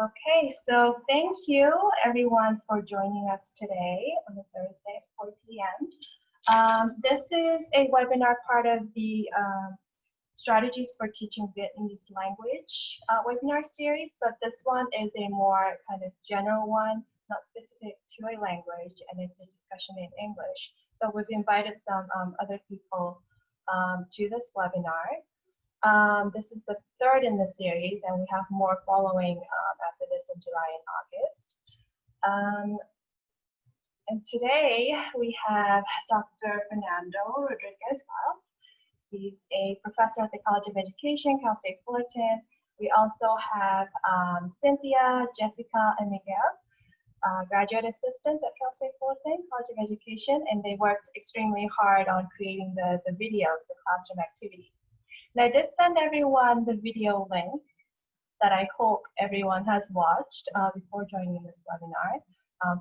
Okay, so thank you everyone for joining us today on a Thursday at 4 p.m. This is a webinar part of the Strategies for Teaching Vietnamese Language webinar series, but this one is a more kind of general one, not specific to a language, and it's a discussion in English. So we've invited some other people to this webinar. This is the third in the series, and we have more following after this in July and August. And today we have Dr. Fernando Rodriguez. He's a professor at the College of Education, Cal State Fullerton. We also have Cynthia, Jessica, and Miguel, graduate assistants at Cal State Fullerton College of Education, and they worked extremely hard on creating the videos, the classroom activities. And I did send everyone the video link that I hope everyone has watched before joining this webinar.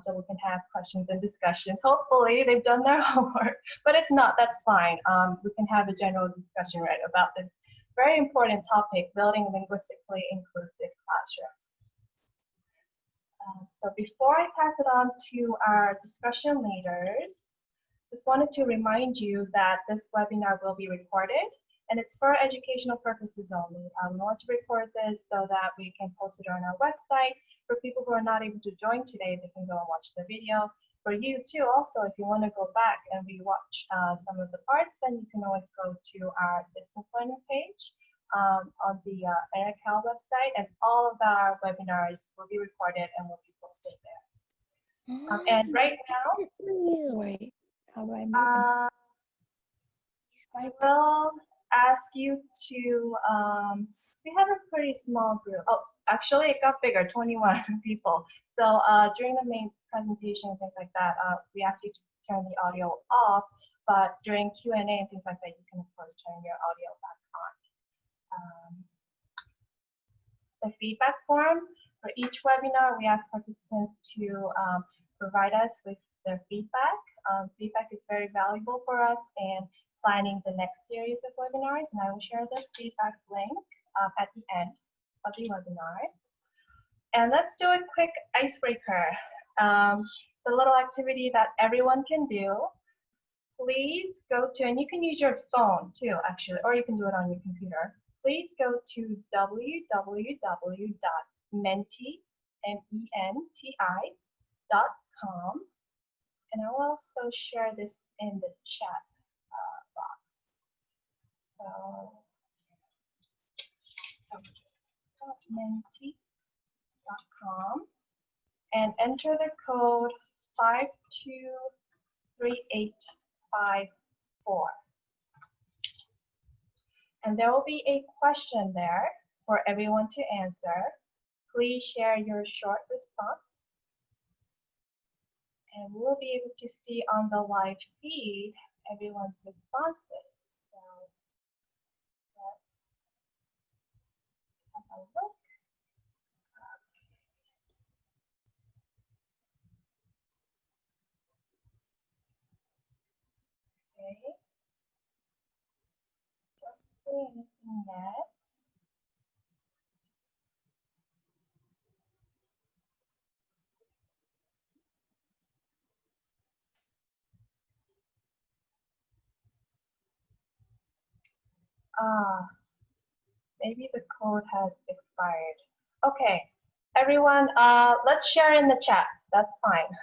So we can have questions and discussions. Hopefully they've done their homework, but if not, that's fine. We can have a general discussion right about this very important topic, building linguistically inclusive classrooms. So before I pass it on to our discussion leaders, just wanted to remind you that this webinar will be recorded, and it's for educational purposes only. We want to record this so that we can post it on our website. For people who are not able to join today, they can go and watch the video. For you too, also, if you want to go back and rewatch some of the parts, then you can always go to our distance learning page on the NRCAL website, and all of our webinars will be recorded and will be posted there. And right now, Wait, how do I I will ask you to, we have a pretty small group. Oh, actually it got bigger, 21 people. So during the main presentation and things like that, we asked you to turn the audio off, but during Q&A and things like that, you can of course turn your audio back on. The feedback form for each webinar, we ask participants to provide us with their feedback. Feedback is very valuable for us in planning the next series of webinars, and I will share this feedback link at the end of the webinar. And let's do a quick icebreaker. It's a little activity that everyone can do. Please go to, and you can use your phone too, actually, or you can do it on your computer. Please go to www.menti.com, and I will also share this in the chat box. So, menti.com, and enter the code 523854. And there will be a question there for everyone to answer. Please share your short response. And we'll be able to see on the live feed everyone's responses. So let's have a look. Okay. Don't see anything yet. Maybe the code has expired. Okay, everyone, let's share in the chat. That's fine.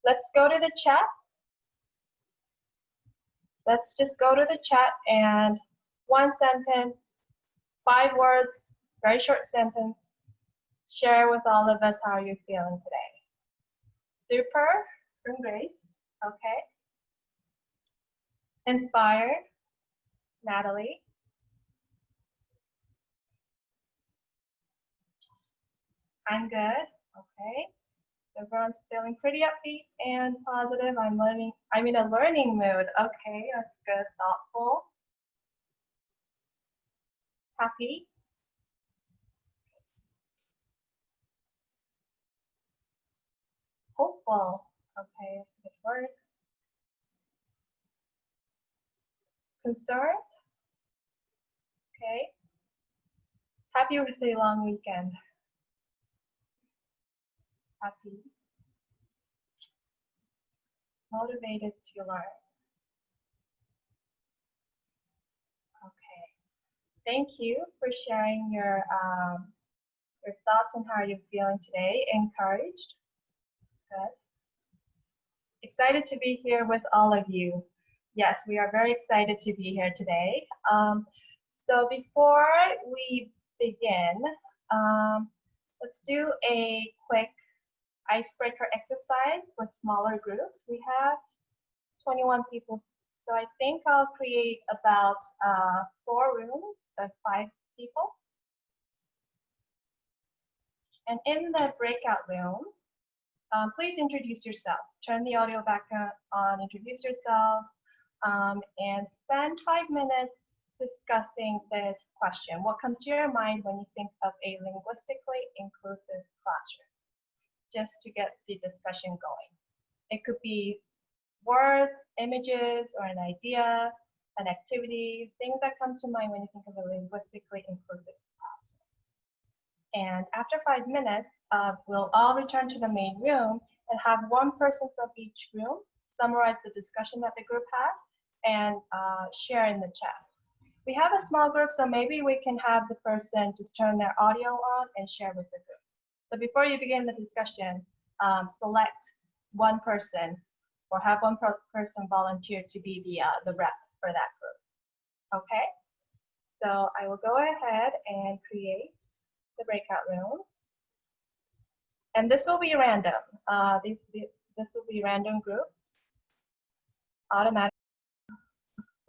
Let's go to the chat. Let's just go to the chat and one sentence, 5 words, very short sentence. Share with all of us how you're feeling today. Super from Grace. Okay. Inspired, Natalie. I'm good. Okay. Everyone's feeling pretty upbeat and positive. I'm in a learning mood. Okay, that's good. Thoughtful. Happy. Hopeful. Okay, good word. Concerned. Okay. Happy with a long weekend. happy, motivated to learn. Okay. Thank you for sharing your thoughts and how you're feeling today. Encouraged. Good. Excited to be here with all of you. Yes, we are very excited to be here today. So before we begin, let's do a quick icebreaker exercise with smaller groups. We have 21 people, so I think I'll create about 4 rooms of 5 people. And in the breakout room, please introduce yourselves. Turn the audio back on, introduce yourselves, and spend 5 minutes discussing this question. What comes to your mind when you think of a linguistically inclusive classroom? Just to get the discussion going. It could be words, images, or an idea, an activity, things that come to mind when you think of a linguistically inclusive classroom. And after 5 minutes, we'll all return to the main room and have one person from each room summarize the discussion that the group had and share in the chat. We have a small group, so maybe we can have the person just turn their audio on and share with the group. So before you begin the discussion, select one person or have one person volunteer to be the rep for that group. Okay? So I will go ahead and create the breakout rooms. And this will be random. This will be random groups, automatic.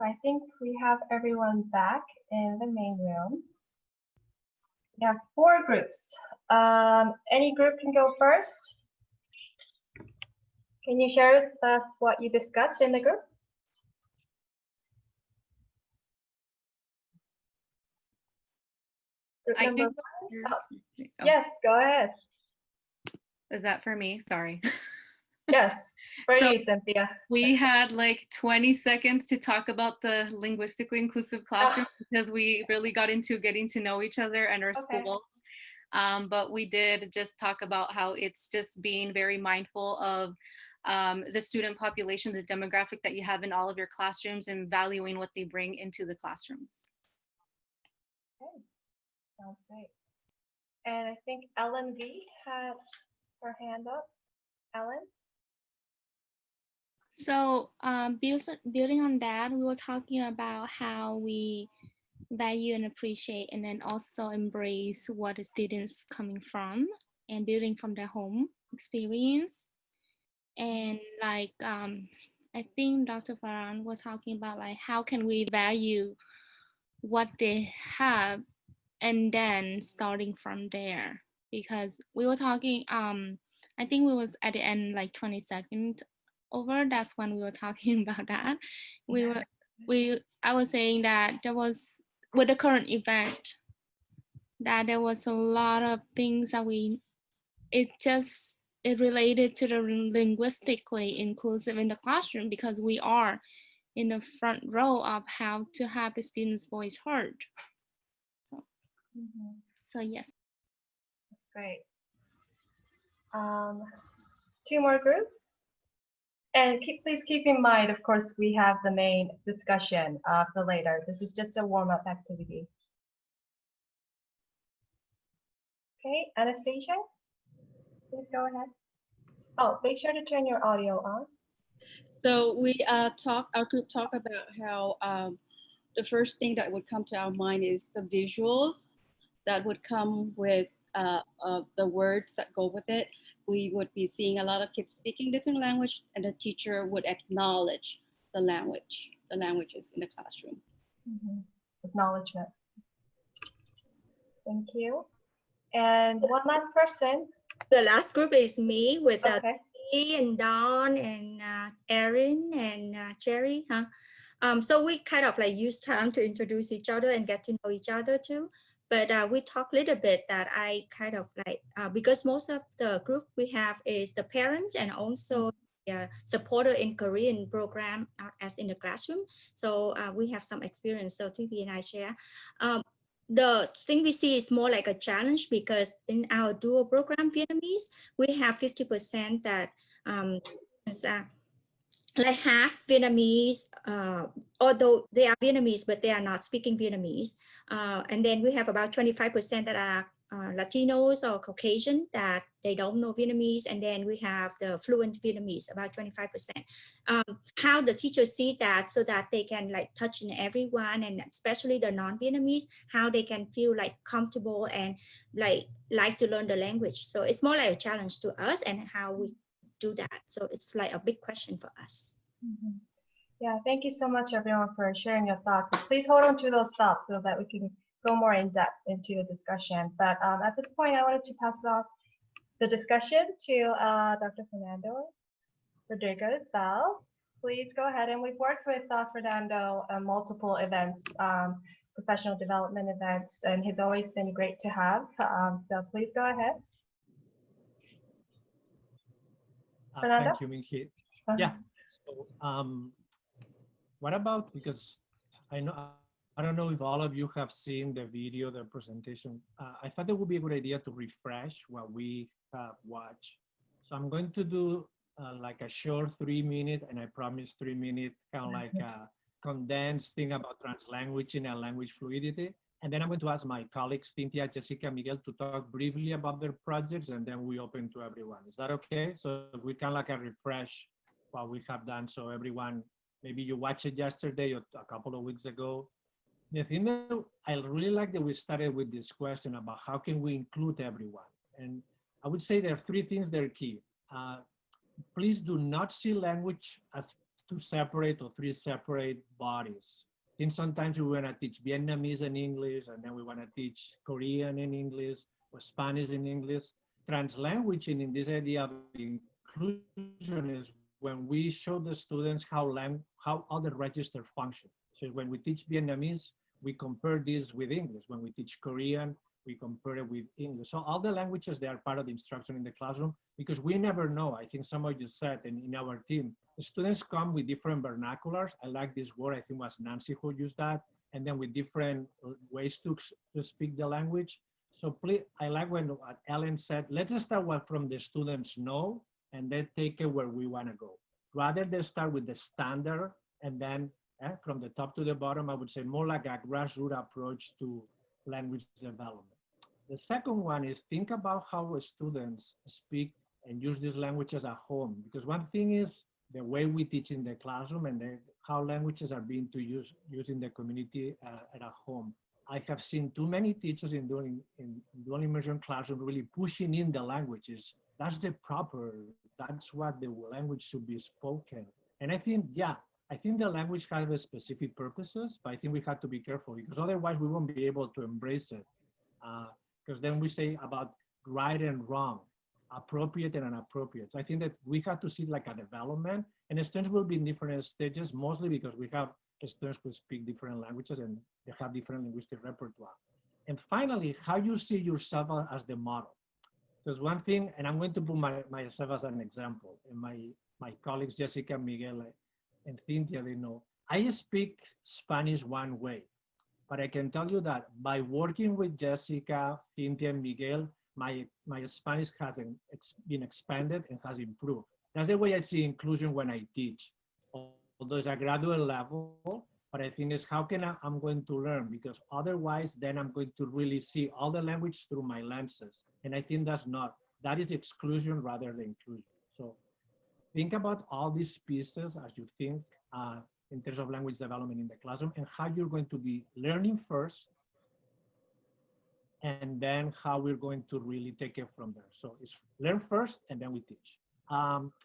I think we have everyone back in the main room. We have 4 groups. Any group can go first. Can you share with us what you discussed in the group? Group I number think 1? Oh. Yes, go ahead. Is that for me? Sorry. Yes, for So you, Cynthia. we had like 20 seconds to talk about the linguistically inclusive classroom because we really got into getting to know each other and our schools. But we did just talk about how it's just being very mindful of the student population, the demographic that you have in all of your classrooms and valuing what they bring into the classrooms. Okay, sounds great. And I think Ellen V had her hand up. Ellen? So building on that, we were talking about how we value and appreciate and then also embrace what the students coming from and building from their home experience. And like, I think Dr. Farhan was talking about like, how can we value what they have and then starting from there? Because we were talking, I think we was at the end like 20 seconds over, that's when we were talking about that. I was saying that there was, with the current event, that there was a lot of things that it related to the linguistically inclusive in the classroom because we are in the front row of how to have the students' voice heard. So yes. That's great. 2 more groups. And please keep in mind, of course, we have the main discussion for later. This is just a warm-up activity. Okay, Anastasia, please go ahead. Oh, make sure to turn your audio on. So we our group talked about how the first thing that would come to our mind is the visuals that would come with the words that go with it. We would be seeing a lot of kids speaking different language, and the teacher would acknowledge the languages in the classroom. Acknowledgement. Thank you. And one last person. The last group is me with Okay. and Dawn and Erin and Jerry. So we kind of like use time to introduce each other and get to know each other too. But we talk a little bit that I kind of like, because most of the group we have is the parents and also supporter in Korean program as in the classroom. So we have some experience, so Vivi and I share. the thing we see is more like a challenge because in our dual program Vietnamese, we have 50% that like half Vietnamese, although they are Vietnamese, but they are not speaking Vietnamese. And then we have about 25% that are Latinos or Caucasian that they don't know Vietnamese. And then we have the fluent Vietnamese, about 25%. How the teachers see that so that they can like touch in everyone, and especially the non-Vietnamese, how they can feel like comfortable and like to learn the language. So it's more like a challenge to us and how we do that. So it's like a big question for us. Mm-hmm. Yeah, thank you so much everyone for sharing your thoughts. Please hold on to those thoughts so that we can go more in depth into the discussion. But at this point, I wanted to pass off the discussion to Dr. Fernando Rodrigo as well. Please go ahead. And we've worked with Fernando on multiple events, professional development events, and he's always been great to have. So please go ahead. Fernando? Thank you, Minhee. Yeah. So, what about, because I don't know if all of you have seen the video, the presentation. I thought it would be a good idea to refresh what we have watched. So I'm going to do like a short 3-minute, and I promise 3-minute, kind of like a condensed thing about translanguaging and language fluidity. And then I'm going to ask my colleagues, Cynthia, Jessica, Miguel, to talk briefly about their projects, and then we open to everyone. Is that okay? So we can like a refresh what we have done. So everyone, maybe you watched it yesterday or a couple of weeks ago. The thing that I really like that we started with this question about how can we include everyone? And I would say there are 3 things that are key. Please do not see language as 2 separate or 3 separate bodies. I think sometimes we want to teach Vietnamese and English, and then we want to teach Korean in English or Spanish in English. Translanguaging in this idea of inclusion is when we show the students how other registers function. So when we teach Vietnamese, we compare this with English. When we teach Korean, we compare it with English. So all the languages, they are part of the instruction in the classroom, because we never know. I think some of you said, and in our team, the students come with different vernaculars. I like this word, I think it was Nancy who used that. And then with different ways to speak the language. So please, I like when Ellen said, let's start from the students know, and then take it where we want to go. Rather than start with the standard, and then from the top to the bottom, I would say more like a grassroots approach to language development. The second one is think about how students speak and use these languages at home. Because one thing is the way we teach in the classroom, and how languages are being used in the community at home. I have seen too many teachers in dual immersion classroom really pushing in the languages. That's what the language should be spoken. And I think, I think the language has a specific purposes, but I think we have to be careful, because otherwise we won't be able to embrace it. Because then we say about right and wrong, appropriate and inappropriate. So I think that we have to see like a development, and students will be in different stages, mostly because we have students who speak different languages and they have different linguistic repertoire. And finally, how you see yourself as the model. Because one thing, and I'm going to put myself as an example, and my colleagues, Jessica, Miguel, and Cynthia, they know, I speak Spanish one way, but I can tell you that by working with Jessica, Cynthia, and Miguel, my Spanish has been expanded and has improved. That's the way I see inclusion when I teach. Although it's a gradual level, but I think it's how I'm going to learn, because otherwise then I'm going to really see all the language through my lenses. And I think that is exclusion rather than inclusion. So think about all these pieces as you think in terms of language development in the classroom, and how you're going to be learning first, and then how we're going to really take it from there. So it's learn first, and then we teach.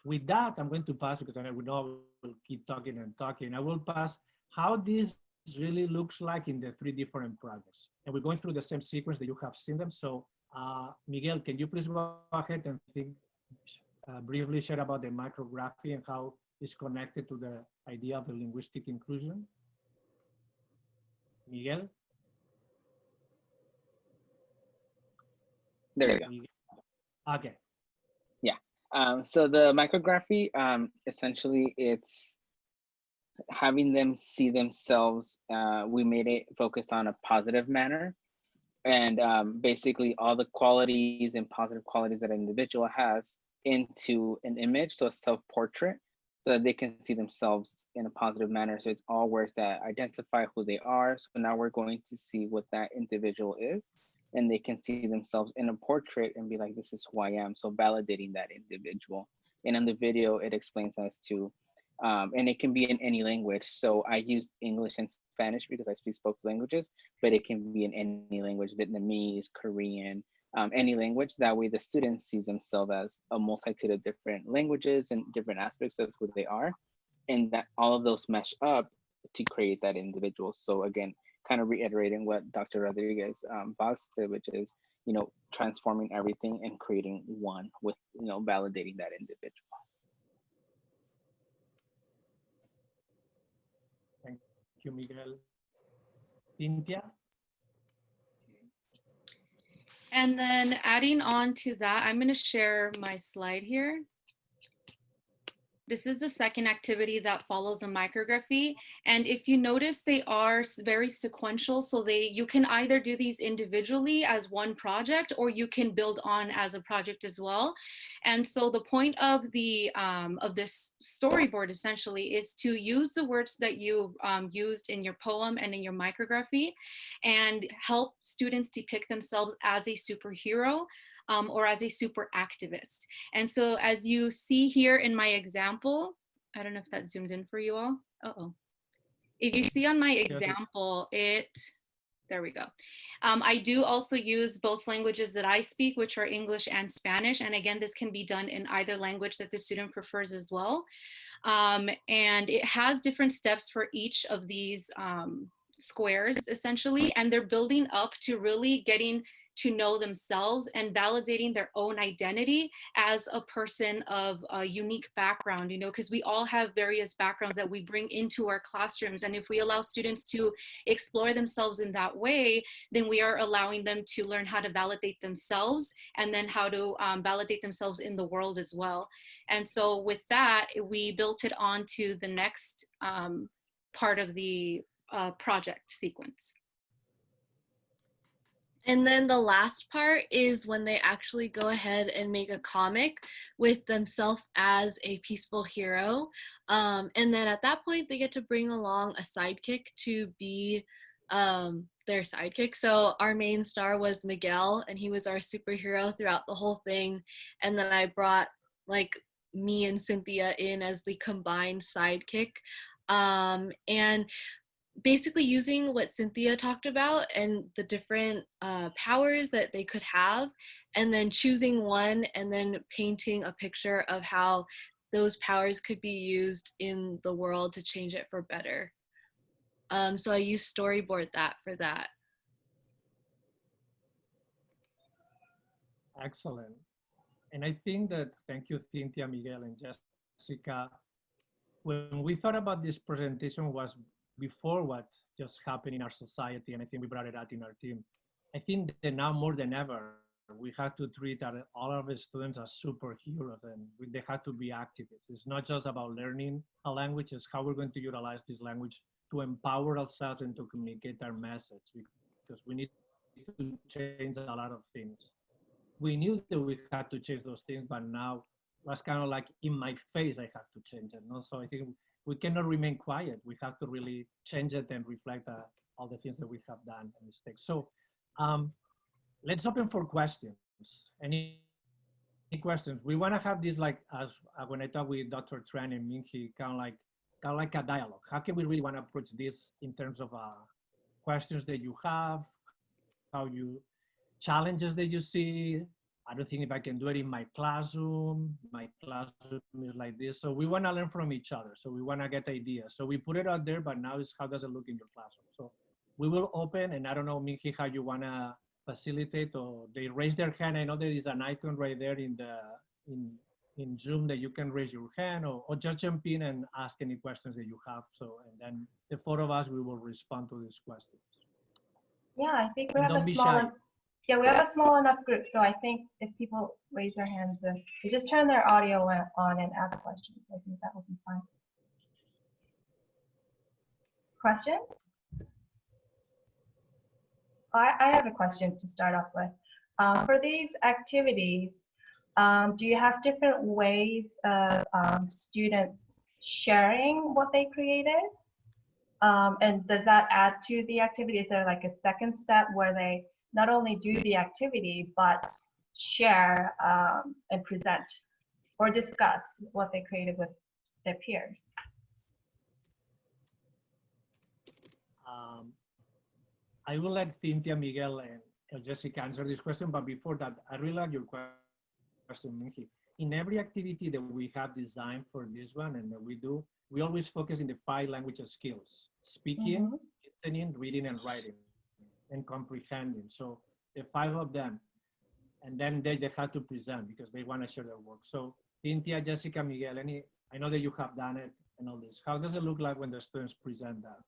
With that, I'm going to pass, because I know we'll keep talking and talking. I will pass how this really looks like in the 3 different projects. And we're going through the same sequence that you have seen them. So Miguel, can you please go ahead and briefly share about the micrography and how it's connected to the idea of the linguistic inclusion? Miguel? There you go. Okay. Yeah. So the micrography, essentially, it's having them see themselves. We made it focused on a positive manner. and basically all the qualities and positive qualities that an individual has into an image, so a self-portrait, so that they can see themselves in a positive manner. So it's all words that identify who they are. So now we're going to see what that individual is, and they can see themselves in a portrait and be like, this is who I am. So validating that individual. And in the video, it explains as to, and it can be in any language. So I use English and Spanish because I speak both languages, but it can be in any language, Vietnamese, Korean, any language. That way the student sees themselves as a multitude of different languages and different aspects of who they are, and that all of those mesh up to create that individual. So again, kind of reiterating what Dr. Rodriguez said, which is, you know, transforming everything and creating one with, you know, validating that individual. Thank you, Miguel. Cynthia? And then adding on to that, I'm going to share my slide here. This is the second activity that follows a micrography. And if you notice, they are very sequential. So you can either do these individually as one project, or you can build on as a project as well. And so the point of this storyboard essentially is to use the words that you used in your poem and in your micrography, and help students depict themselves as a superhero, or as a super activist. And so as you see here in my example, I don't know if that zoomed in for you all. Uh-oh. If you see on my example, there we go. I do also use both languages that I speak, which are English and Spanish. And again, this can be done in either language that the student prefers as well. And it has different steps for each of these squares, essentially, and they're building up to really getting to know themselves and validating their own identity as a person of a unique background, you know, because we all have various backgrounds that we bring into our classrooms. And if we allow students to explore themselves in that way, then we are allowing them to learn how to validate themselves, and then how to validate themselves in the world as well. And so with that, we built it onto the next part of the project sequence. And then the last part is when they actually go ahead and make a comic with themselves as a peaceful hero. And then at that point, they get to bring along a sidekick to be their sidekick. So our main star was Miguel, and he was our superhero throughout the whole thing. And then I brought like me and Cynthia in as the combined sidekick. And basically using what Cynthia talked about and the different powers that they could have, and then choosing one and then painting a picture of how those powers could be used in the world to change it for better. So I used storyboard that for that. Excellent. And I think that, thank you, Cynthia, Miguel, and Jessica. When we thought about this presentation was before what just happened in our society, and I think we brought it out in our team. I think that now more than ever, we have to treat all of the students as superheroes, and they have to be activists. It's not just about learning a language, it's how we're going to utilize this language to empower ourselves and to communicate our message, because we need to change a lot of things. We knew that we had to change those things, but now that's kind of like in my face, I have to change it. No? So I think we cannot remain quiet. We have to really change it and reflect all the things that we have done and mistakes. So let's open for questions. Any questions? We want to have this, like, as when I talk with Dr. Tran and Minhee, kind of like a dialogue. How can we really want to approach this in terms of questions that you have, challenges that you see? I don't think if I can do it in my classroom. My classroom is like this. So we want to learn from each other. So we want to get ideas. So we put it out there, but now it's how does it look in your classroom? So we will open, and I don't know, Minhee, how you want to facilitate, or they raise their hand. I know there is an icon right there in Zoom that you can raise your hand, or just jump in and ask any questions that you have. So, and then the four of us, we will respond to these questions. Yeah, I think we And have don't a be small shy. Yeah, we have a small enough group, so I think if people raise their hands and they just turn their audio on and ask questions, I think that will be fine. Questions? I have a question to start off with. For these activities, do you have different ways of students sharing what they created? And does that add to the activity? Is there like a second step where they not only do the activity, but share and present or discuss what they created with their peers? I will let Cynthia, Miguel, and Jessica answer this question, but before that, I really like your question, Minky. In every activity that we have designed for this one and that we do, we always focus in the 5 language skills: speaking, listening, reading, and writing, and comprehending. So the 5 of them, and then they have to present because they want to share their work. So Cynthia, Jessica, Miguel, I know that you have done it and all this. How does it look like when the students present that?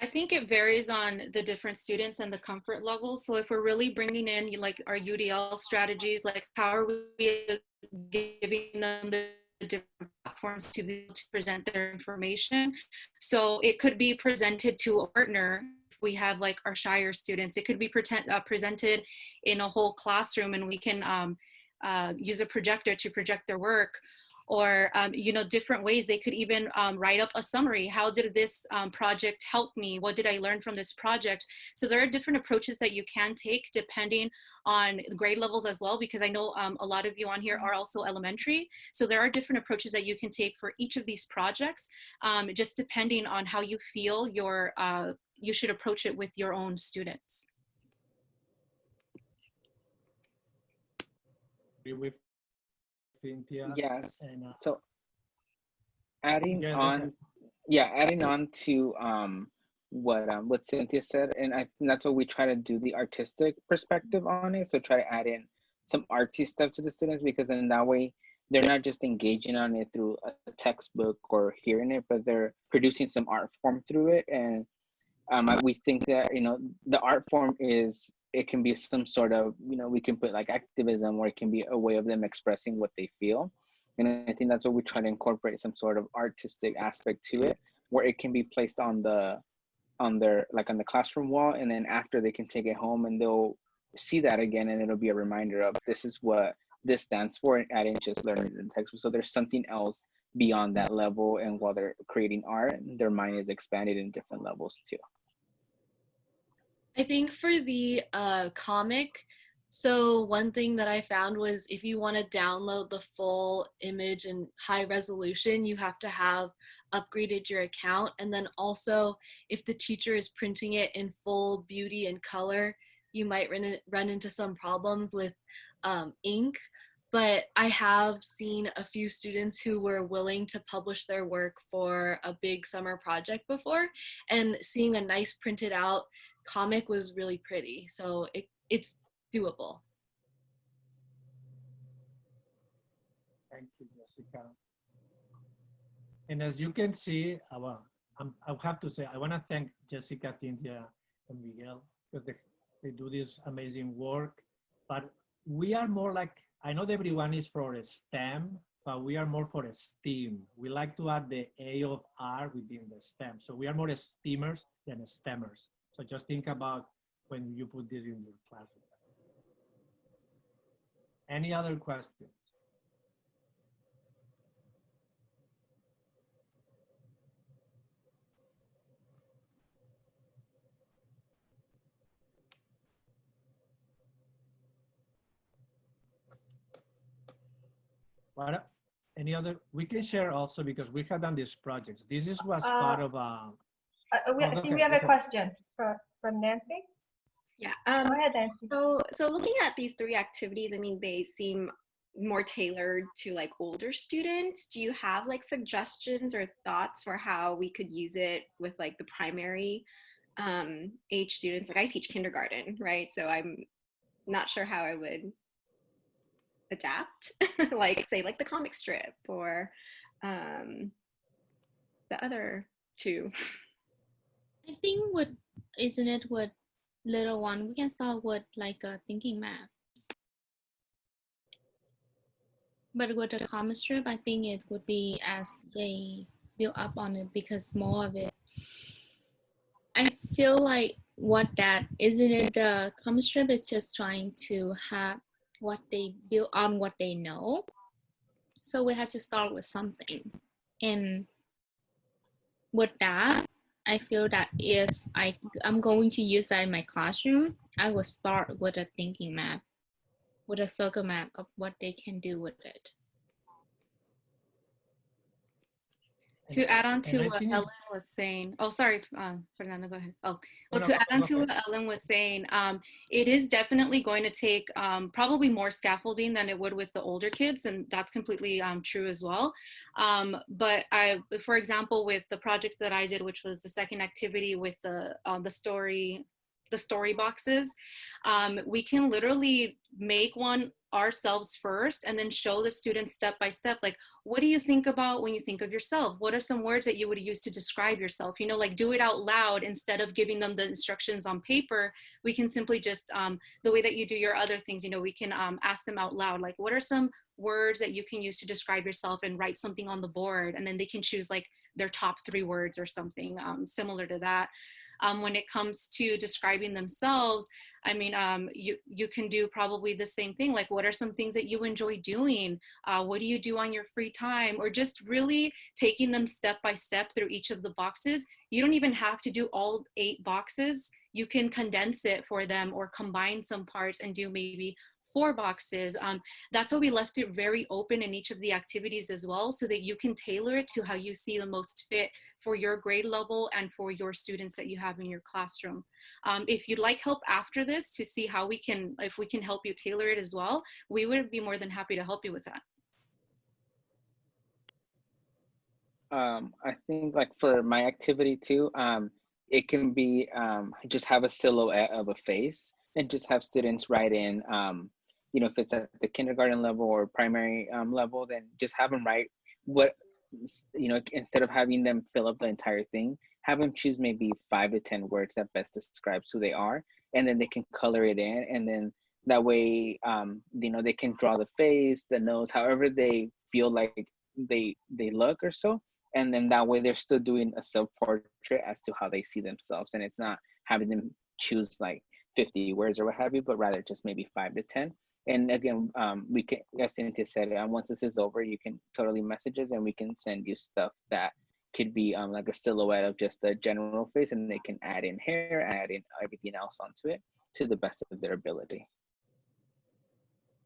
I think it varies on the different students and the comfort level. So if we're really bringing in like our UDL strategies, like how are we giving them the different platforms to be able to present their information? So it could be presented to a partner. We have like our shyer students. It could be presented in a whole classroom, and we can use a projector to project their work. Or, you know, different ways. They could even write up a summary. How did this project help me? What did I learn from this project? So there are different approaches that you can take depending on grade levels as well, because I know a lot of you on here are also elementary. So there are different approaches that you can take for each of these projects, just depending on how you feel you should approach it with your own students. With Cynthia. Yes. And, so adding yeah, on, adding on to what Cynthia said, and I think that's what we try to do, the artistic perspective on it. So try to add in some artsy stuff to the students, because then that way they're not just engaging on it through a textbook or hearing it, but they're producing some art form through it. And we think that, you know, the art form it can be some sort of, you know, we can put like activism, or it can be a way of them expressing what they feel. And I think that's what we try to incorporate, some sort of artistic aspect to it, where it can be placed on the classroom wall, and then after they can take it home and they'll see that again, and it'll be a reminder of this is what this stands for, and adding just learning the textbook. So there's something else beyond that level, and while they're creating art, their mind is expanded in different levels too. I think for the comic, so one thing that I found was if you want to download the full image in high resolution, you have to have upgraded your account. And then also, if the teacher is printing it in full beauty and color, you might run into some problems with ink. But I have seen a few students who were willing to publish their work for a big summer project before, and seeing a nice printed out comic was really pretty. So it's doable. Thank you, Jessica. And as you can see, I have to say, I want to thank Jessica, Cynthia, and Miguel, because they do this amazing work. But we are more like, I know that everyone is for a STEM, but we are more for a STEAM. We like to add the A of R within the STEM. So we are more STEAMers than STEMers. So just think about when you put this in your classroom. Any other questions? What? Any other? We can share also, because we have done these projects. This was part of I think we have a question from Nancy. Yeah. Go ahead, Nancy. So looking at these 3 activities, I mean, they seem more tailored to like older students. Do you have like suggestions or thoughts for how we could use it with like the primary age students? Like I teach kindergarten, right? So I'm not sure how I would adapt, like say like the comic strip or the other 2. I think isn't it with little one, we can start with like a thinking maps. But with the comic strip, I think it would be as they build up on it, because more of it, I feel like what that isn't it the common strip, it's just trying to have what they build on what they know. So we have to start with something. And with that, I feel that if I'm going to use that in my classroom, I will start with a thinking map, with a circle map of what they can do with it. To add on to I what think Ellen was saying, oh, sorry, Fernando, go ahead. Oh, well, to add on to what Ellen was saying, it is definitely going to take probably more scaffolding than it would with the older kids, and that's completely true as well. But for example, with the project that I did, which was the second activity with the story boxes, we can literally make one ourselves first and then show the students step by step, like, what do you think about when you think of yourself? What are some words that you would use to describe yourself? You know, like, do it out loud instead of giving them the instructions on paper. We can simply just, the way that you do your other things, you know, we can ask them out loud, like, what are some words that you can use to describe yourself, and write something on the board, and then they can choose like their top 3 words or something similar to that. When it comes to describing themselves, I mean, you can do probably the same thing. Like, what are some things that you enjoy doing? What do you do on your free time? Or just really taking them step by step through each of the boxes. You don't even have to do all 8 boxes. You can condense it for them, or combine some parts and do maybe 4 boxes. That's why we left it very open in each of the activities as well, so that you can tailor it to how you see the most fit for your grade level and for your students that you have in your classroom. If you'd like help after this to see how if we can help you tailor it as well, we would be more than happy to help you with that. I think, like, for my activity too, it can be just have a silhouette of a face, and just have students write in, you know, if it's at the kindergarten level or primary level, then just have them write what, you know, instead of having them fill up the entire thing, have them choose maybe 5 to 10 words that best describes who they are, and then they can color it in, and then that way, you know, they can draw the face, the nose, however they feel like they look or so. And then that way they're still doing a self-portrait as to how they see themselves, and it's not having them choose like 50 words or what have you, but rather just maybe 5 to 10. And again, we can, as Cynthia said, once this is over, you can totally message us, and we can send you stuff that could be like a silhouette of just the general face, and they can add in hair, add in everything else onto it to the best of their ability.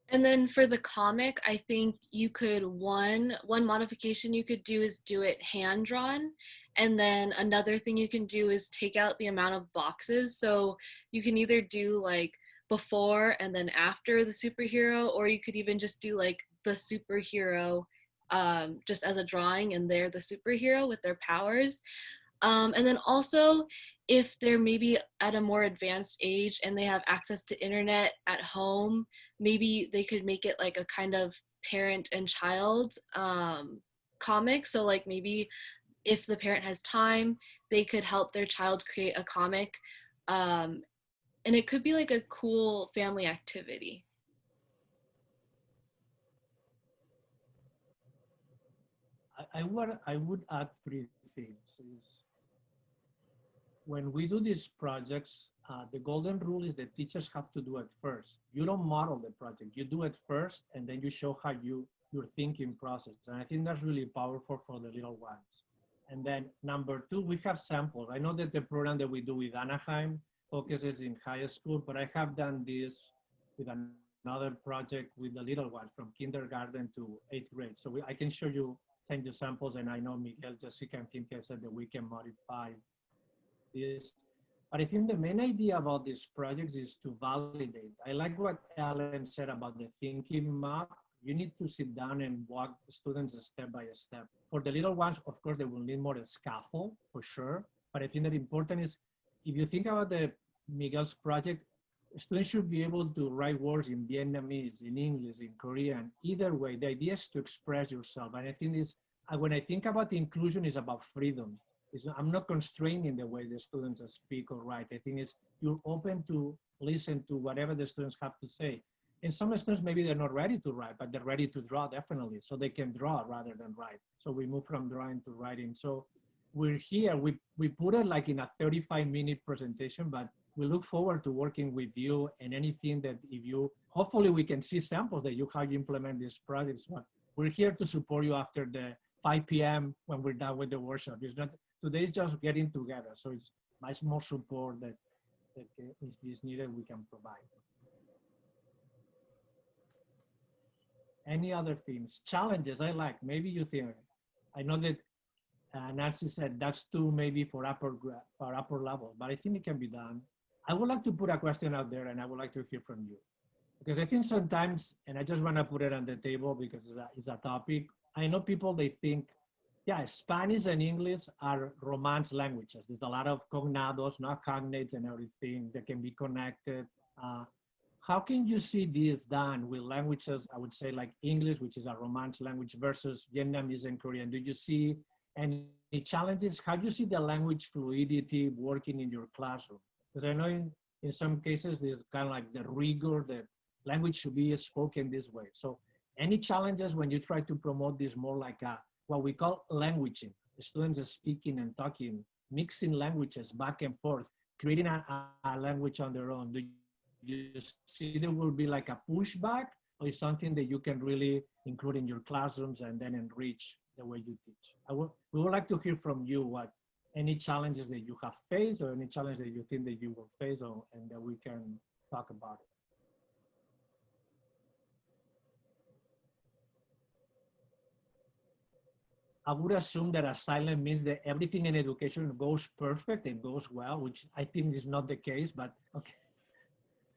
And then for the comic, I think you could, one modification you could do is do it hand drawn. And then another thing you can do is take out the amount of boxes. So you can either do like before and then after the superhero, or you could even just do like the superhero just as a drawing, and they're the superhero with their powers. And then also, if they're maybe at a more advanced age and they have access to internet at home, maybe they could make it like a kind of parent and child comic. So like maybe if the parent has time, they could help their child create a comic. And it could be like a cool family activity. I would add 3 things. When we do these projects, the golden rule is that teachers have to do it first. You don't model the project, you do it first, and then you show how your thinking process. And I think that's really powerful for the little ones. And then number 2, we have samples. I know that the program that we do with Anaheim focuses in high school, but I have done this with another project with the little ones from kindergarten to 8th grade. So I can show you, send you samples, and I know Miguel, Jessica, and Cynthia said that we can modify this. But I think the main idea about these projects is to validate. I like what Ellen said about the thinking map. You need to sit down and walk the students step by step. For the little ones, of course, they will need more scaffold for sure. But I think that important is, if you think about Miguel's project, students should be able to write words in Vietnamese, in English, in Korean. Either way, the idea is to express yourself. And I think when I think about inclusion, it's about freedom. I'm not constraining the way the students speak or write. I think you're open to listen to whatever the students have to say. And some students, maybe they're not ready to write, but they're ready to draw, definitely. So they can draw rather than write. So we move from drawing to writing. So we're here, we put it like in a 35-minute presentation, but we look forward to working with you and anything that if you, hopefully we can see samples that you how you implement these projects. But we're here to support you after the 5 p.m. when we're done with the workshop. It's not, today is just getting together. So it's much more support that if is needed, we can provide. Any other themes? Challenges I like, maybe you think, I know that Nancy said that's too maybe for upper level, but I think it can be done. I would like to put a question out there and I would like to hear from you. Because I think sometimes, and I just want to put it on the table because it's a topic. I know people, they think, yeah, Spanish and English are Romance languages. There's a lot of cognados, not cognates and everything that can be connected. How can you see this done with languages, I would say like English, which is a Romance language versus Vietnamese and Korean? Do you see any challenges? How do you see the language fluidity working in your classroom? Because I know in some cases, there's kind of like the rigor that language should be spoken this way. So any challenges when you try to promote this more like what we call languaging? The students are speaking and talking, mixing languages back and forth, creating a language on their own. Do you see there will be like a pushback, or is something that you can really include in your classrooms and then enrich the way you teach? We would like to hear from you what any challenges that you have faced or any challenge that you think that you will face and that we can talk about it. I would assume that asylum means that everything in education goes perfect and goes well, which I think is not the case, but okay.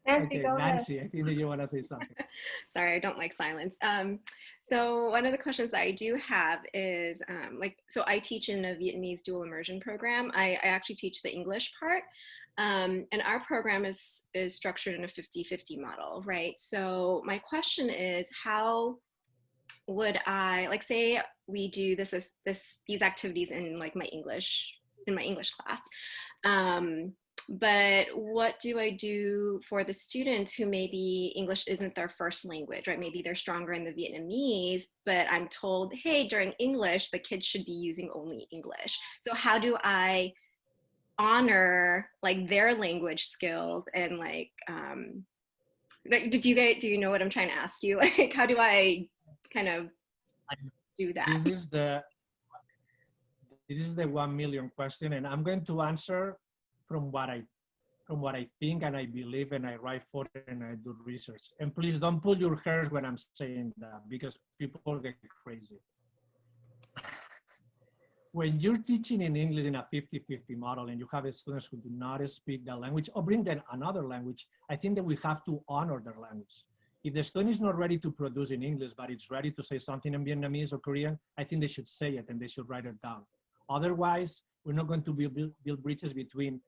Nancy, Okay, go Nancy, ahead. I think that you want to say something. Sorry, I don't like silence. So one of the questions that I do have is so I teach in a Vietnamese dual immersion program. I actually teach the English part. And our program is structured in a 50-50 model, right? So my question is, how would I, like, say we do these activities in like my English class, but what do I do for the students who maybe English isn't their first language, right? Maybe they're stronger in the Vietnamese, but I'm told, hey, during English, the kids should be using only English. So how do I honor like their language skills and like, do you know what I'm trying to ask you? Like, how do I kind of do that? This is the 1 million question, and I'm going to answer from what I think and I believe, and I write for it and I do research. And please don't pull your hairs when I'm saying that because people get crazy. When you're teaching in English in a 50-50 model and you have students who do not speak the language or bring them another language, I think that we have to honor their language. If the student is not ready to produce in English, but it's ready to say something in Vietnamese or Korean, I think they should say it and they should write it down. Otherwise, we're not going to build bridges between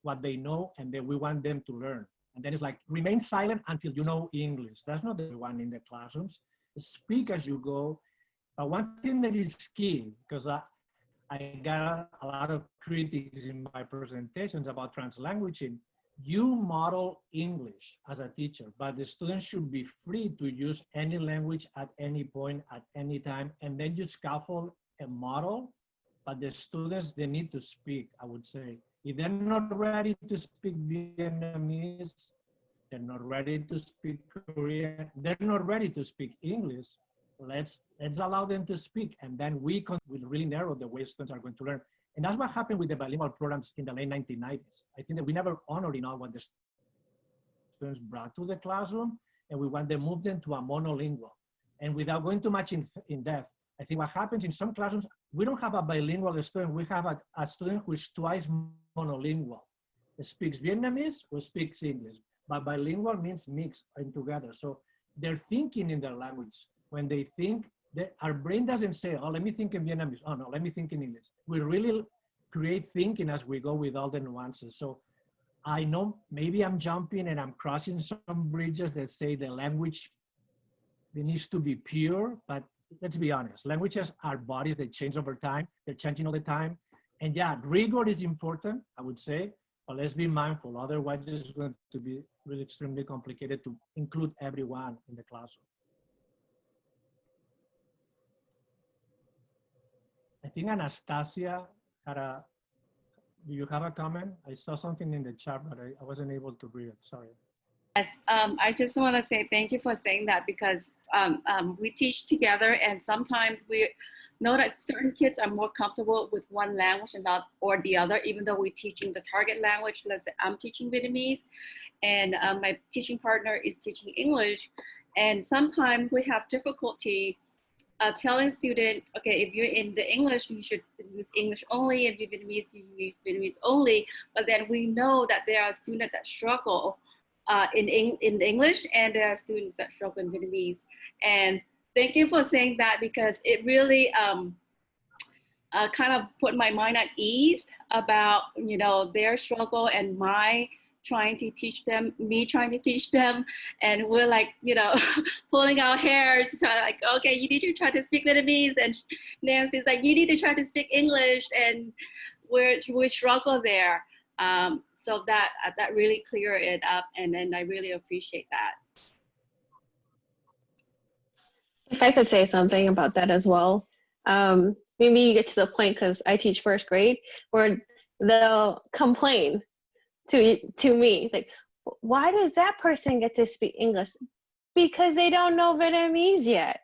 what they know and then we want them to learn. And then it's like, remain silent until you know English. That's not the one in the classrooms. Speak as you go. But one thing that is key, because I got a lot of critics in my presentations about translanguaging. You model English as a teacher, but the students should be free to use any language at any point, at any time, and then you scaffold a model, but the students, they need to speak, I would say. If they're not ready to speak Vietnamese, they're not ready to speak Korean, they're not ready to speak English, let's allow them to speak, and then we will really narrow the way students are going to learn. And that's what happened with the bilingual programs in the late 1990s. I think that we never honored enough what the students brought to the classroom, and we want to move them to a monolingual. And without going too much in depth, I think what happens in some classrooms, we don't have a bilingual student, we have a student who is twice monolingual. He speaks Vietnamese or speaks English, but bilingual means mixed and together. So they're thinking in their language. When they think, our brain doesn't say, oh, let me think in Vietnamese. Oh, no, let me think in English. We really create thinking as we go with all the nuances. So I know maybe I'm jumping and I'm crossing some bridges that say the language, it needs to be pure, but let's be honest. Languages are bodies that change over time. They're changing all the time. And yeah, rigor is important, I would say, but let's be mindful. Otherwise, it's going to be really extremely complicated to include everyone in the classroom. I think Anastasia had Do you have a comment? I saw something in the chat, but I wasn't able to read it. Sorry. Yes, I just want to say thank you for saying that, because we teach together, and sometimes we know that certain kids are more comfortable with one language and not or the other, even though we're teaching the target language. Let's say I'm teaching Vietnamese, and my teaching partner is teaching English, and sometimes we have difficulty telling student, okay, if you're in the English, you should use English only. If you're Vietnamese, you use Vietnamese only. But then we know that there are students that struggle in English, and there are students that struggle in Vietnamese. And thank you for saying that, because it really kind of put my mind at ease about, you know, their struggle and my trying to teach them, me trying to teach them, and we're like, you know, pulling our hairs, trying like, okay, you need to try to speak Vietnamese, and Nancy's like, you need to try to speak English, and we struggle there. So that really cleared it up, and then I really appreciate that. If I could say something about that as well, maybe you get to the point, because I teach first grade, where they'll complain to me, like, why does that person get to speak English? Because they don't know Vietnamese yet.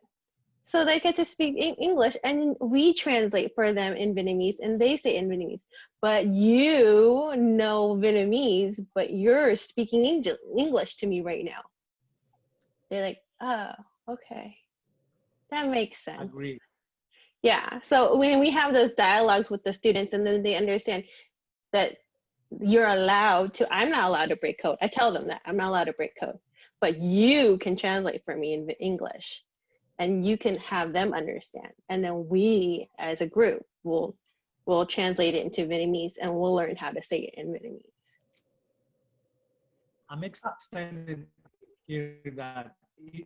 So they get to speak English, and we translate for them in Vietnamese, and they say in Vietnamese. But you know Vietnamese, but you're speaking English to me right now. They're like, oh, okay. That makes sense. Agree. Yeah. So when we have those dialogues with the students, and then they understand that you're allowed to, I'm not allowed to break code. I tell them that I'm not allowed to break code, but you can translate for me in English, and you can have them understand. And then we as a group will translate it into Vietnamese, and we'll learn how to say it in Vietnamese. I'm excited here that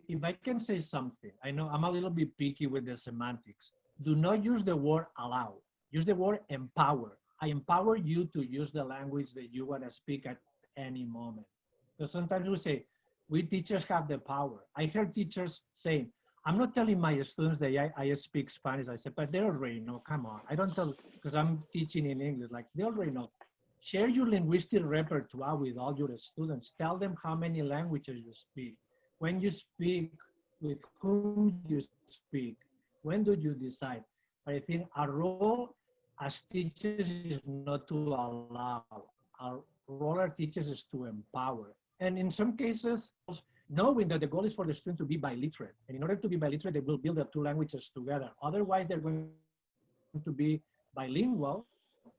if I can say something, I know I'm a little bit picky with the semantics. Do not use the word allow. Use the word empower. I empower you to use the language that you want to speak at any moment. So sometimes we say, we teachers have the power. I heard teachers saying, I'm not telling my students that I speak Spanish. I said, but they already know, come on. I don't tell, because I'm teaching in English, like they already know. Share your linguistic repertoire with all your students. Tell them how many languages you speak, when you speak, with whom you speak, when do you decide. But I think our role as teachers is not to allow. Our role as teachers is to empower. And in some cases, knowing that the goal is for the student to be biliterate. And in order to be biliterate, they will build the two languages together. Otherwise, they're going to be bilingual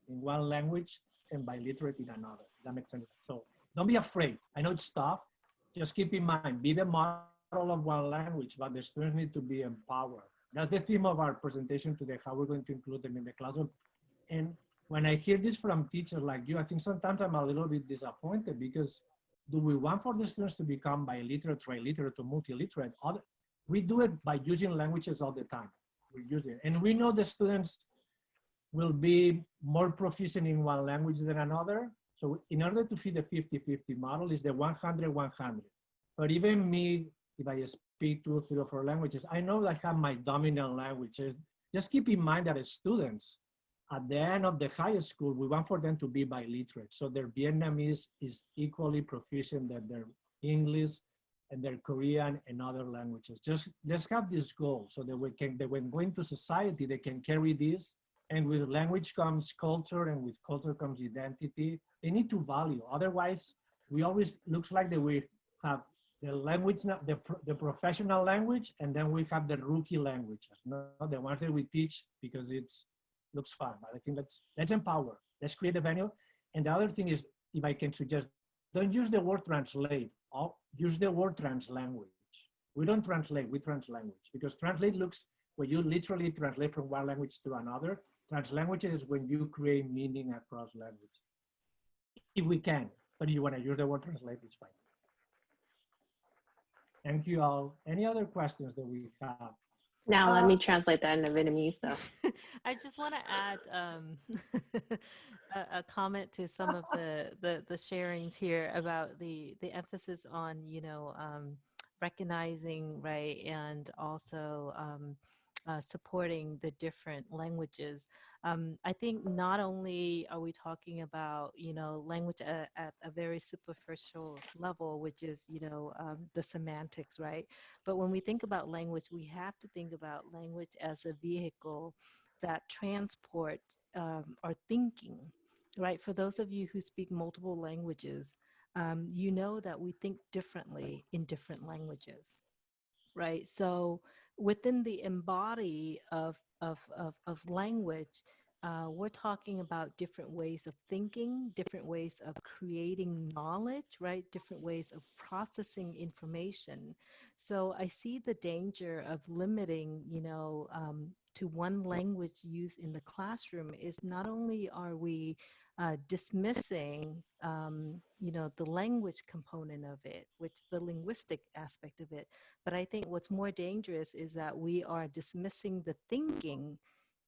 in one language and biliterate in another. That makes sense. So don't be afraid. I know it's tough. Just keep in mind, be the model of one language, but the students need to be empowered. That's the theme of our presentation today, how we're going to include them in the classroom. And when I hear this from teachers like you, I think sometimes I'm a little bit disappointed, because do we want for the students to become biliterate, triliterate, or multiliterate? We do it by using languages all the time. We use it. And we know the students will be more proficient in one language than another. So in order to fit the 50-50 model is the 100-100. But even me, if I speak 2, 3, or 4 languages, I know I have my dominant languages. Just keep in mind that as students, at the end of the high school, we want for them to be biliterate. So their Vietnamese is equally proficient than their English and their Korean and other languages. Just let's have this goal so that when going to society, they can carry this. And with language comes culture, and with culture comes identity. They need to value. Otherwise, we always looks like that we have the language, the professional language, and then we have the rookie languages, not the ones that we teach because it's looks fun. But I think let's empower. Let's create a venue. And the other thing is, if I can suggest, don't use the word translate. Use the word translanguage. We don't translate, we translanguage, because translate looks when you literally translate from one language to another. Translanguage is when you create meaning across language. If we can, but if you want to use the word translate, it's fine. Thank you all. Any other questions that we have? Now let me translate that into Vietnamese though. I just want to add a comment to some of the sharings here about the emphasis on, you know, recognizing, right, and also supporting the different languages. I think not only are we talking about, language at a very superficial level, which is, the semantics, right? But when we think about language, we have to think about language as a vehicle that transports our thinking, right? For those of you who speak multiple languages, you know that we think differently in different languages, right? So within the embody of language, we're talking about different ways of thinking, different ways of creating knowledge, right? Different ways of processing information. So I see the danger of limiting, to one language used in the classroom is not only are we dismissing, the language component of it, which the linguistic aspect of it, but I think what's more dangerous is that we are dismissing the thinking,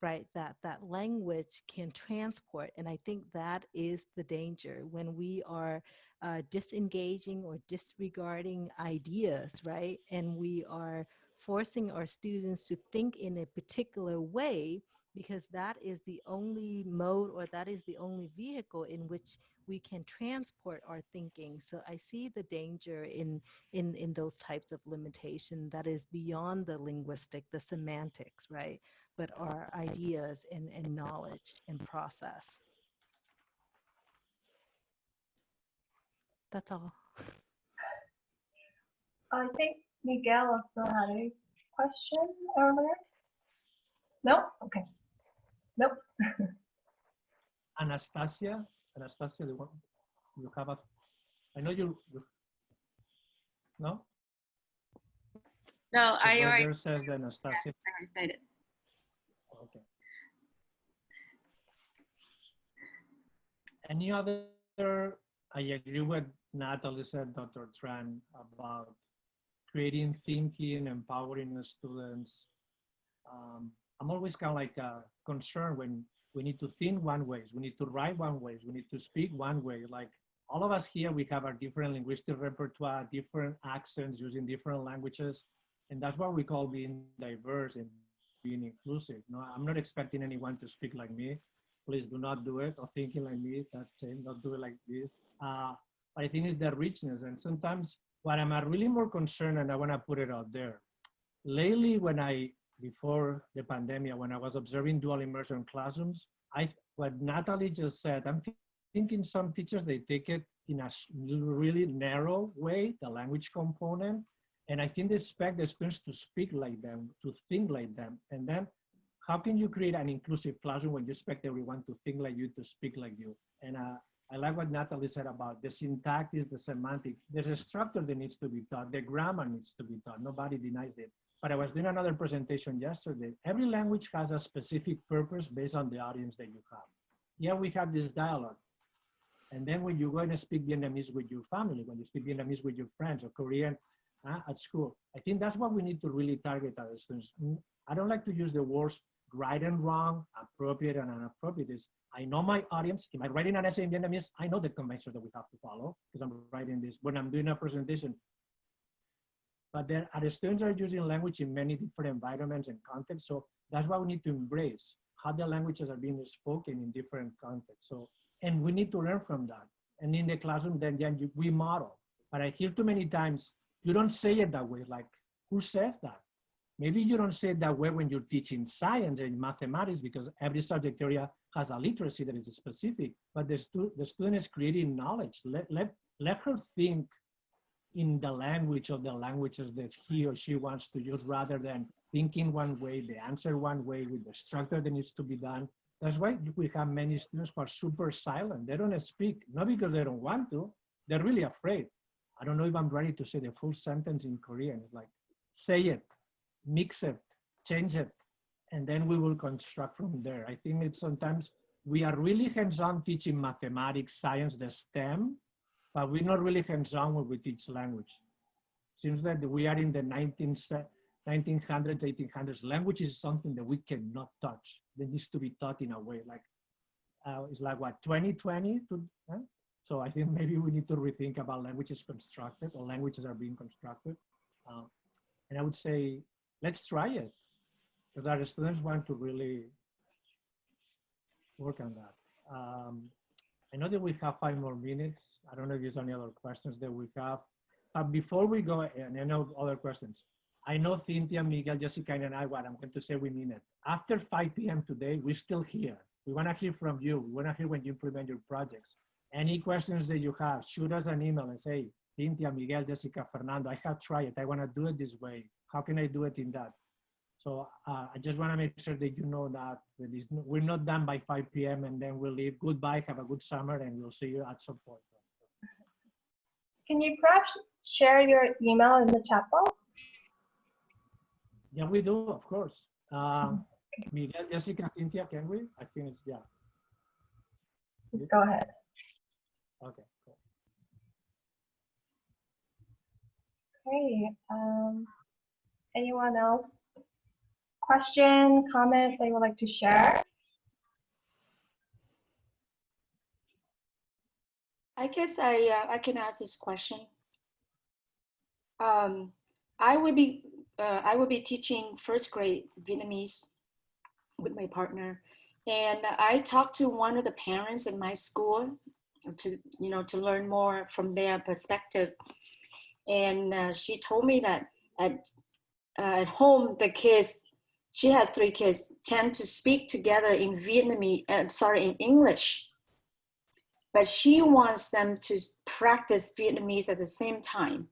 right, that language can transport. And I think that is the danger when we are disengaging or disregarding ideas, right? And we are forcing our students to think in a particular way because that is the only mode or that is the only vehicle in which we can transport our thinking. So I see the danger in those types of limitation that is beyond the linguistic, the semantics, right? But our ideas and knowledge and process. That's all. I think Miguel also had a question earlier. No? Okay. Nope. Anastasia, the one you have a, I know you no? No, I already says Anastasia. I said it. Okay. Any other, I agree with Natalie said, Dr. Tran, about creating thinking, empowering the students. I'm always kind of like concerned when we need to think one way, we need to write one way, we need to speak one way. Like all of us here, we have our different linguistic repertoire, different accents, using different languages. And that's what we call being diverse and being inclusive. No, I'm not expecting anyone to speak like me. Please do not do it, or thinking like me, that's same, not do it like this. I think it's the richness. And sometimes what I'm really more concerned, and I wanna put it out there, lately before the pandemic, when I was observing dual immersion classrooms, what Natalie just said, I'm thinking some teachers, they take it in a really narrow way, the language component, and I think they expect the students to speak like them, to think like them. And then how can you create an inclusive classroom when you expect everyone to think like you, to speak like you? And I like what Natalie said about the syntax, the semantics. There's a structure that needs to be taught. The grammar needs to be taught. Nobody denies it. But I was doing another presentation yesterday. Every language has a specific purpose based on the audience that you have. Yeah, we have this dialogue. And then when you go and speak Vietnamese with your family, when you speak Vietnamese with your friends, or Korean at school, I think that's what we need to really target our students. I don't like to use the words right and wrong, appropriate and inappropriate. I know my audience. If I'm writing an essay in Vietnamese, I know the conventions that we have to follow because I'm writing this when I'm doing a presentation. But then our students are using language in many different environments and contexts. So that's why we need to embrace how the languages are being spoken in different contexts. So, and we need to learn from that. And in the classroom, then we model. But I hear too many times, you don't say it that way. Like, who says that? Maybe you don't say it that way when you're teaching science and mathematics, because every subject area has a literacy that is specific, but the student is creating knowledge. Let her think in the language of the languages that he or she wants to use, rather than thinking one way, the answer one way with the structure that needs to be done. That's why we have many students who are super silent. They don't speak, not because they don't want to, they're really afraid. I don't know if I'm ready to say the full sentence in Korean. It's like, say it, mix it, change it, and then we will construct from there. I think it's sometimes we are really hands-on teaching mathematics, science, the STEM, but we're not really hands-on when we teach language. Seems that we are in the 1900s, 1800s. Language is something that we cannot touch. That needs to be taught in a way like, it's like what, 2020? So I think maybe we need to rethink about languages constructed, or languages are being constructed. And I would say, let's try it. because our students want to really work on that. I know that we have 5 more minutes. I don't know if there's any other questions that we have. But before we go, and I know other questions, I know Cynthia, Miguel, Jessica, and I, what I'm going to say, we mean it. After 5 p.m. today, we're still here. We want to hear from you. We want to hear when you implement your projects. Any questions that you have, shoot us an email and say, Cynthia, Miguel, Jessica, Fernando, I have tried it. I want to do it this way. How can I do it in that? So I just want to make sure that you know that we're not done by 5 p.m. and then we'll leave. Goodbye, have a good summer, and we'll see you at some point. Can you perhaps share your email in the chat box? Yeah, we do, of course. Miguel, Jessica, Cynthia, can we? I think it's, yeah. Go ahead. Okay, cool. Okay, anyone else? Question, comment they would like to share? I guess I can ask this question. I will be teaching first grade Vietnamese with my partner, and I talked to one of the parents in my school to learn more from their perspective, and she told me that at home the kids, she had 3 kids, tend to speak together in Vietnamese, in English, but she wants them to practice Vietnamese at the same time.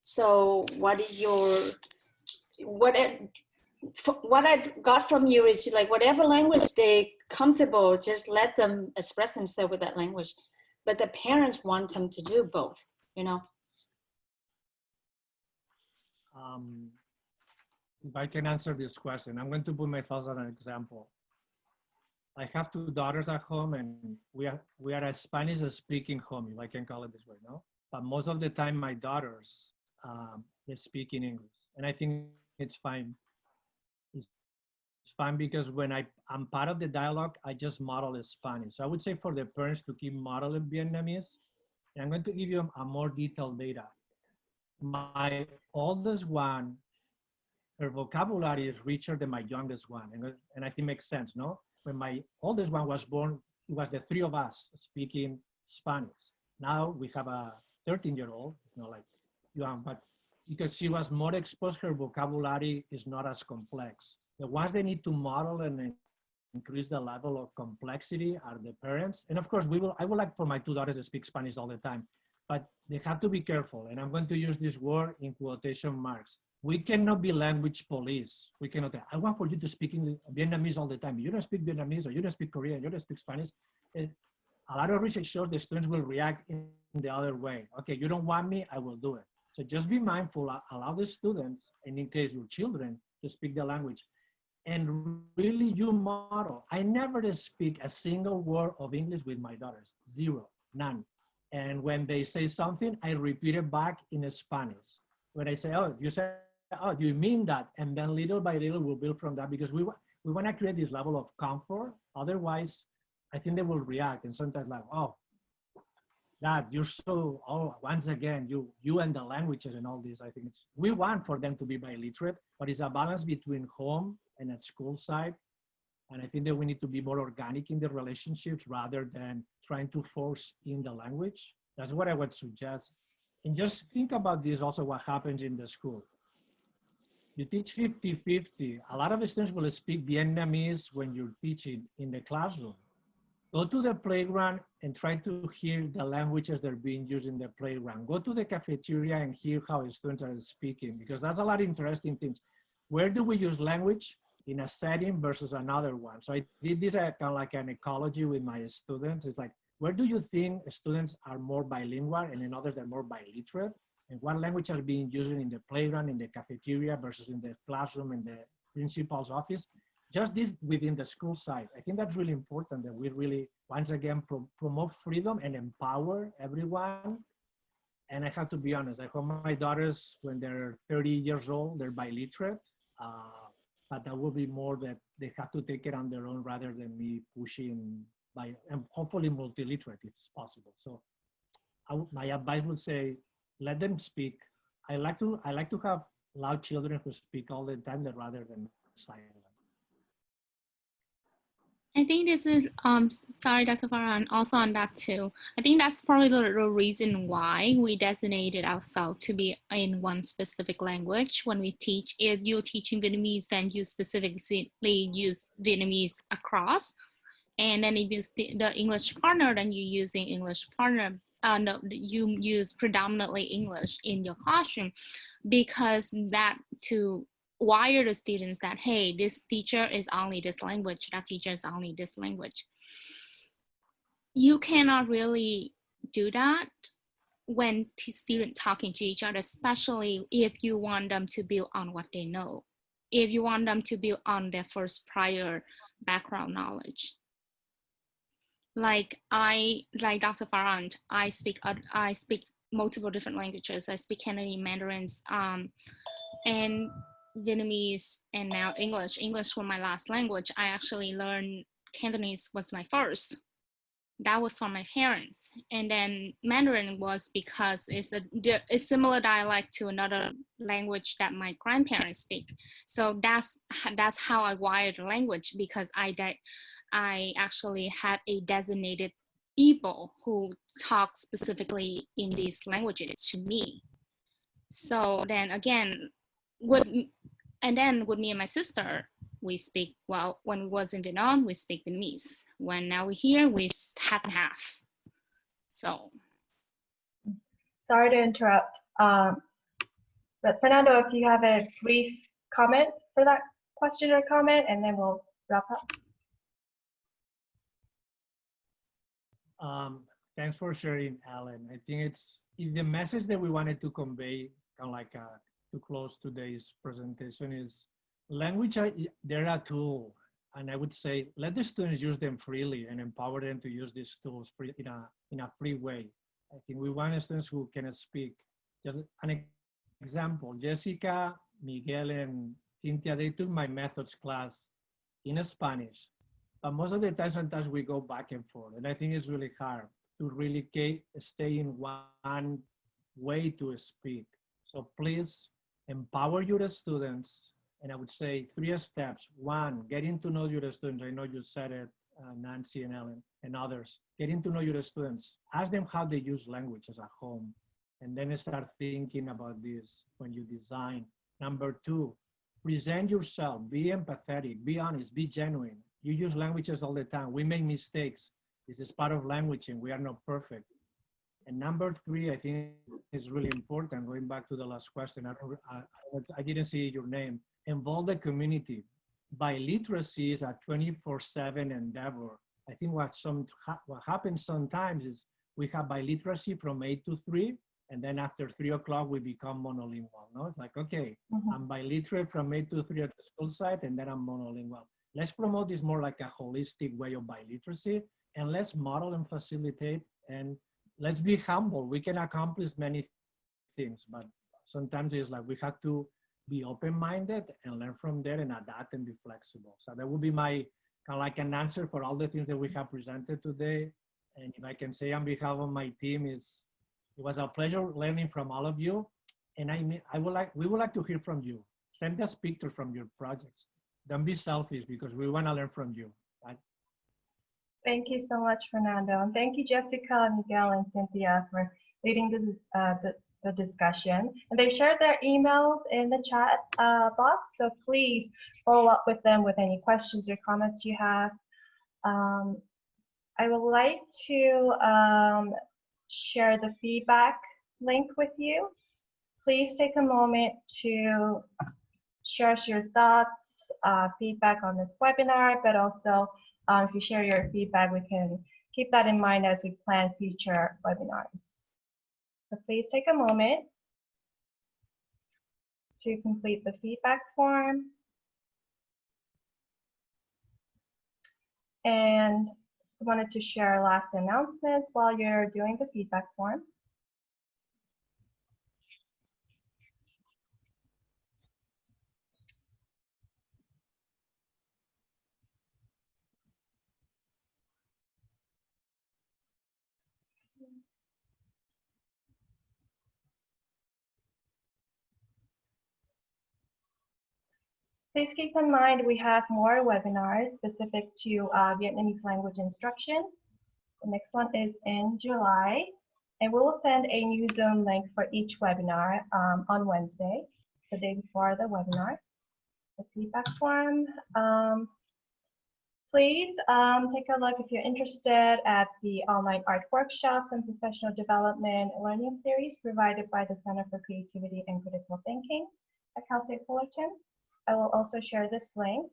So what I got from you is like whatever language they comfortable, just let them express themselves with that language. But the parents want them to do both, you know. If I can answer this question, I'm going to put myself as an example. I have 2 daughters at home, and we are a Spanish-speaking home, if I can call it this way, no? But most of the time, my daughters they speak in English, and I think it's fine. It's fine because when I'm part of the dialogue, I just model Spanish. So I would say for the parents to keep modeling Vietnamese, and I'm going to give you a more detailed data. My oldest one, her vocabulary is richer than my youngest one, and I think it makes sense, no? When my oldest one was born, it was the 3 of us speaking Spanish. Now we have a 13-year-old, like young, but because she was more exposed, her vocabulary is not as complex. The ones they need to model and increase the level of complexity are the parents. And of course, I would like for my 2 daughters to speak Spanish all the time, but they have to be careful. And I'm going to use this word in quotation marks. We cannot be language police. We cannot say, I want for you to speak Vietnamese all the time. You don't speak Vietnamese, or you don't speak Korean, you don't speak Spanish. A lot of research shows the students will react in the other way. Okay, you don't want me, I will do it. So just be mindful, allow the students, and in case your children, to speak the language. And really you model. I never speak a single word of English with my daughters, 0, none. And when they say something, I repeat it back in Spanish. When I say, oh, you say, oh, you mean that? And then little by little we'll build from that, because we want to create this level of comfort. Otherwise, I think they will react, and sometimes like, oh, Dad, you're so, oh, once again, you and the languages and all this. I think we want for them to be biliterate, but it's a balance between home and at school side. And I think that we need to be more organic in the relationships rather than trying to force in the language. That's what I would suggest. And just think about this also, what happens in the school. You teach 50-50. A lot of students will speak Vietnamese when you're teaching in the classroom. Go to the playground and try to hear the languages that are being used in the playground. Go to the cafeteria and hear how students are speaking, because that's a lot of interesting things. Where do we use language in a setting versus another one? So I did this kind of like an ecology with my students. It's like, where do you think students are more bilingual and in others they're more biliterate? And what language are being used in the playground, in the cafeteria versus in the classroom, in the principal's office? Just this within the school side. I think that's really important, that we really, once again, promote freedom and empower everyone. And I have to be honest, I hope my daughters, when they're 30 years old, they're biliterate, but that will be more that they have to take it on their own rather than me pushing and hopefully multiliterate if it's possible. So my advice would say, let them speak. I like to have loud children who speak all the time rather than silent. I think this is, sorry, Dr. Farhan, also on that too. I think that's probably the reason why we designated ourselves to be in one specific language. When we teach, if you're teaching Vietnamese, then you specifically use Vietnamese across. And then if you the English partner, then you're using English partner. No, you use predominantly English in your classroom, because that to wire the students that, hey, this teacher is only this language, that teacher is only this language. You cannot really do that when students talking to each other, especially if you want them to build on what they know, if you want them to build on their first prior background knowledge. Like Dr. Farhan, I speak multiple different languages. I speak Cantonese, Mandarins, and Vietnamese, and now English. English was my last language. I actually learned Cantonese was my first. That was from my parents. And then Mandarin was because it's a similar dialect to another language that my grandparents speak. So that's how I wired the language, because I actually had a designated people who talk specifically in these languages to me. So then again, with me and my sister, we speak, well, when we was in Vietnam, we speak Vietnamese. When now we're here, we half and half. So. Sorry to interrupt, but Fernando, if you have a brief comment for that question or comment, and then we'll wrap up. Thanks for sharing, Alan. I think it's the message that we wanted to convey, kind of like to close today's presentation, is language, they're a tool. And I would say, let the students use them freely and empower them to use these tools in a free way. I think we want students who can speak. Just an example, Jessica, Miguel, and Cynthia, they took my methods class in Spanish. But most of the time, sometimes we go back and forth. And I think it's really hard to really stay in one way to speak. So please empower your students. And I would say 3 steps. 1, getting to know your students. I know you said it, Nancy and Ellen and others. Getting to know your students. Ask them how they use languages at home. And then start thinking about this when you design. Number 2, present yourself. Be empathetic. Be honest. Be genuine. You use languages all the time. We make mistakes. This is part of language and we are not perfect. And number 3, I think is really important, going back to the last question. I didn't see your name. Involve the community. Biliteracy is a 24/7 endeavor. I think what happens sometimes is we have biliteracy from 8 to 3, and then after 3 o'clock, we become monolingual. No, it's like, okay, I'm biliterate from 8 to 3 at the school site, and then I'm monolingual. Let's promote this more like a holistic way of biliteracy, and let's model and facilitate, and let's be humble. We can accomplish many things, but sometimes it's like we have to be open-minded and learn from there and adapt and be flexible. So that would be my kind of like an answer for all the things that we have presented today. And if I can say on behalf of my team, it was a pleasure learning from all of you. And we would like to hear from you. Send us pictures from your projects. Don't be selfish, because we want to learn from you. Right? Thank you so much, Fernando. And thank you, Jessica, Miguel, and Cynthia, for leading the discussion. And they've shared their emails in the chat box, so please follow up with them with any questions or comments you have. I would like to share the feedback link with you. Please take a moment to share us your thoughts, feedback on this webinar, but also if you share your feedback, we can keep that in mind as we plan future webinars. So please take a moment to complete the feedback form. And just wanted to share last announcements while you're doing the feedback form. Please keep in mind we have more webinars specific to Vietnamese language instruction. The next one is in July, and we will send a new Zoom link for each webinar on Wednesday, the day before the webinar. The feedback form. Please take a look if you're interested at the online art workshops and professional development learning series provided by the Center for Creativity and Critical Thinking at Cal State Fullerton. I will also share this link.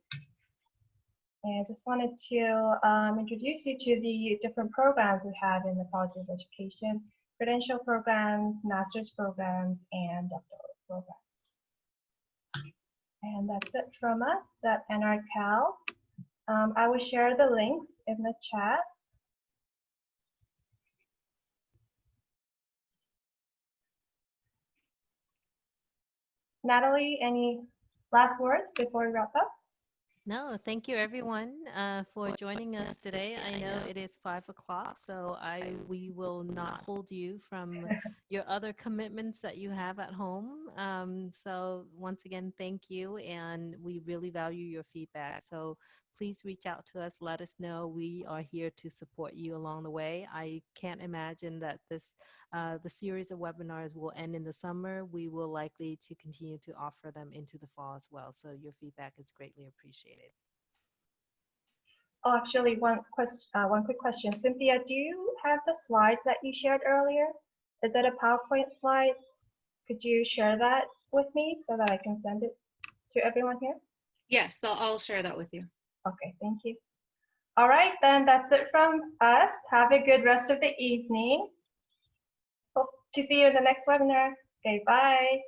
And just wanted to introduce you to the different programs we have in the College of Education: credential programs, master's programs, and doctoral programs. And that's it from us at NRCAL. I will share the links in the chat. Natalie, any last words before we wrap up? No, thank you everyone for joining us today. I know it is 5 o'clock, so we will not hold you from your other commitments that you have at home. So once again, thank you, and we really value your feedback. So please reach out to us, let us know. We are here to support you along the way. I can't imagine that the series of webinars will end in the summer. We will likely to continue to offer them into the fall as well. So your feedback is greatly appreciated. Oh, actually, one quick question. Cynthia, do you have the slides that you shared earlier? Is that a PowerPoint slide? Could you share that with me so that I can send it to everyone here? Yes, so I'll share that with you. Okay, thank you. All right, then that's it from us. Have a good rest of the evening. Hope to see you in the next webinar. Okay, bye.